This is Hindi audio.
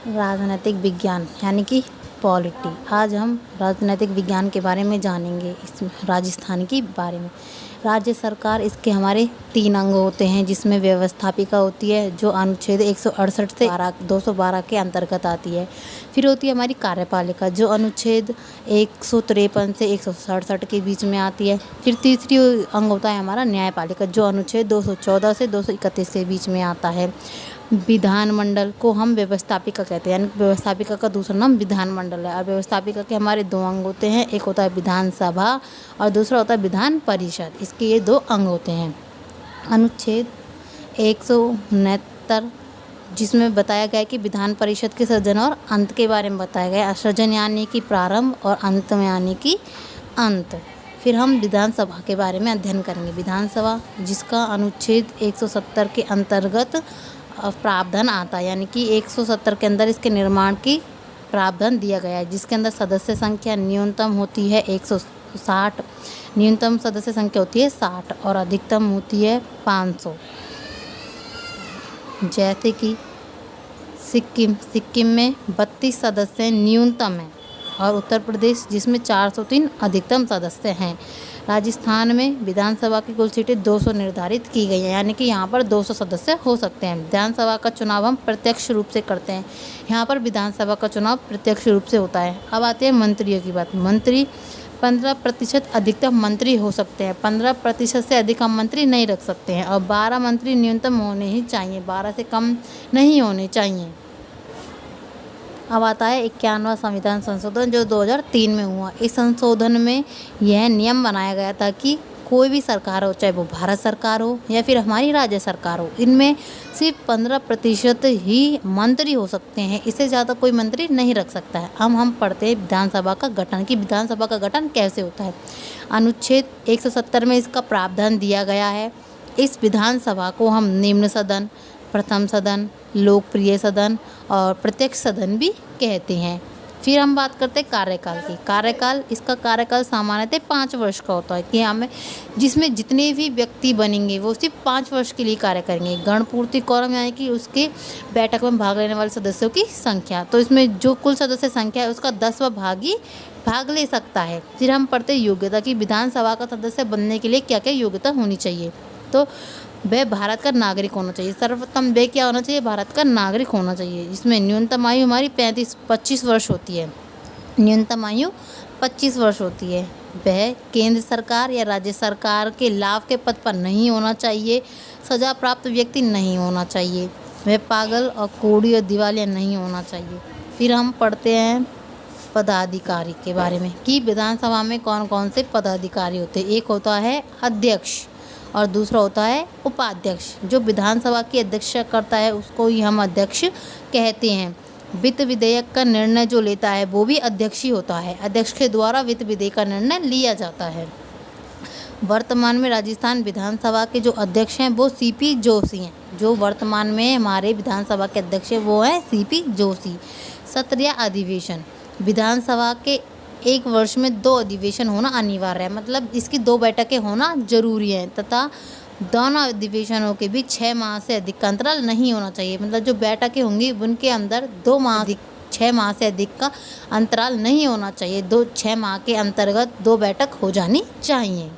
राजनैतिक विज्ञान यानी कि पॉलिटी। आज हम राजनैतिक विज्ञान के बारे में जानेंगे, इसमें राजस्थान के बारे में। राज्य सरकार, इसके हमारे 3 अंग होते हैं, जिसमें व्यवस्थापिका होती है जो अनुच्छेद 168 से 212 के अंतर्गत आती है। फिर होती है हमारी कार्यपालिका जो अनुच्छेद 153 से 167 के बीच में आती है। फिर तीसरी अंग होता है हमारा न्यायपालिका जो अनुच्छेद 214 से 231 के बीच में आता है। विधानमंडल को हम व्यवस्थापिका कहते हैं, यानी व्यवस्थापिका का दूसरा नाम विधानमंडल है। और व्यवस्थापिका के हमारे 2 अंग होते हैं, एक होता है विधानसभा और दूसरा होता है विधान परिषद। इसके ये 2 अंग होते हैं। अनुच्छेद 169 जिसमें बताया गया है कि विधान परिषद के सृजन और अंत के बारे में बताया गया है। सृजन यानी कि प्रारंभ और अंत में यानी कि अंत। फिर हम विधानसभा के बारे में अध्ययन करेंगे। विधानसभा जिसका अनुच्छेद 170 के अंतर्गत प्रावधान आता है, यानी कि 170 के अंदर इसके निर्माण की प्रावधान दिया गया है, जिसके अंदर सदस्य संख्या न्यूनतम होती है 160, न्यूनतम सदस्य संख्या होती है 60 और अधिकतम होती है 500। जैसे कि सिक्किम में 32 सदस्य न्यूनतम हैं और उत्तर प्रदेश जिसमें 403 अधिकतम सदस्य हैं। राजस्थान में विधानसभा की कुल सीटें 200 निर्धारित की गई हैं, यानी कि यहाँ पर 200 सदस्य हो सकते हैं। विधानसभा का चुनाव हम प्रत्यक्ष रूप से करते हैं। यहाँ पर विधानसभा का चुनाव प्रत्यक्ष रूप से होता है। अब आते हैं मंत्रियों की बात। मंत्री 15% अधिकतम मंत्री हो सकते हैं, 15% से अधिक हम मंत्री नहीं रख सकते हैं और 12 मंत्री न्यूनतम होने ही चाहिए, 12 से कम नहीं होने चाहिए। अब आता है 51वां संविधान संशोधन जो 2003 में हुआ। इस संशोधन में यह नियम बनाया गया था कि कोई भी सरकार हो, चाहे वो भारत सरकार हो या फिर हमारी राज्य सरकार हो, इनमें सिर्फ 15% ही मंत्री हो सकते हैं, इससे ज़्यादा कोई मंत्री नहीं रख सकता है। हम पढ़ते हैं विधानसभा का गठन कि विधानसभा का गठन कैसे होता है। अनुच्छेद 170 में इसका प्रावधान दिया गया है। इस विधानसभा को हम निम्न सदन, प्रथम सदन, लोकप्रिय सदन और प्रत्यक्ष सदन भी कहते हैं। फिर हम बात करते हैं कार्यकाल की। इसका कार्यकाल सामान्यतः 5 वर्ष का होता है कि हमें जिसमें जितने भी व्यक्ति बनेंगे वो सिर्फ 5 वर्ष के लिए कार्य करेंगे। गणपूर्ति कोरम यानी कि उसके बैठक में भाग लेने वाले सदस्यों की संख्या, तो इसमें जो कुल सदस्य संख्या है उसका 10वां भाग ही भाग ले सकता है। फिर हम पढ़ते हैं योग्यता कि विधानसभा का सदस्य बनने के लिए क्या क्या योग्यता होनी चाहिए। तो वह भारत का नागरिक होना चाहिए। सर्वप्रथम वह क्या होना चाहिए? भारत का नागरिक होना चाहिए। इसमें न्यूनतम आयु हमारी 25 वर्ष होती है। न्यूनतम आयु 25 वर्ष होती है। वह केंद्र सरकार या राज्य सरकार के लाभ के पद पर नहीं होना चाहिए। सजा प्राप्त व्यक्ति नहीं होना चाहिए। वह पागल और कोढ़ी और दिवालिया नहीं होना चाहिए। फिर हम पढ़ते हैं पदाधिकारी के बारे में कि विधानसभा में कौन कौन से पदाधिकारी होते हैं। एक होता है अध्यक्ष और दूसरा होता है उपाध्यक्ष। जो विधानसभा की अध्यक्षता करता है उसको ही हम अध्यक्ष कहते हैं। वित्त विधेयक का निर्णय जो लेता है वो भी अध्यक्ष ही होता है। अध्यक्ष के द्वारा वित्त विधेयक का निर्णय लिया जाता है। वर्तमान में राजस्थान विधानसभा के जो अध्यक्ष हैं वो सीपी जोशी हैं। जो वर्तमान में हमारे विधानसभा के अध्यक्ष हैं वो हैं सीपी जोशी। सत्र या अधिवेशन, विधानसभा के एक वर्ष में 2 अधिवेशन होना अनिवार्य है, मतलब इसकी 2 बैठकें होना जरूरी है तथा दोनों अधिवेशनों के बीच 6 माह से अधिक का अंतराल नहीं होना चाहिए। मतलब जो बैठकें होंगी उनके अंदर 6 माह से अधिक का अंतराल नहीं होना चाहिए। 6 माह के अंतर्गत 2 बैठक हो जानी चाहिए।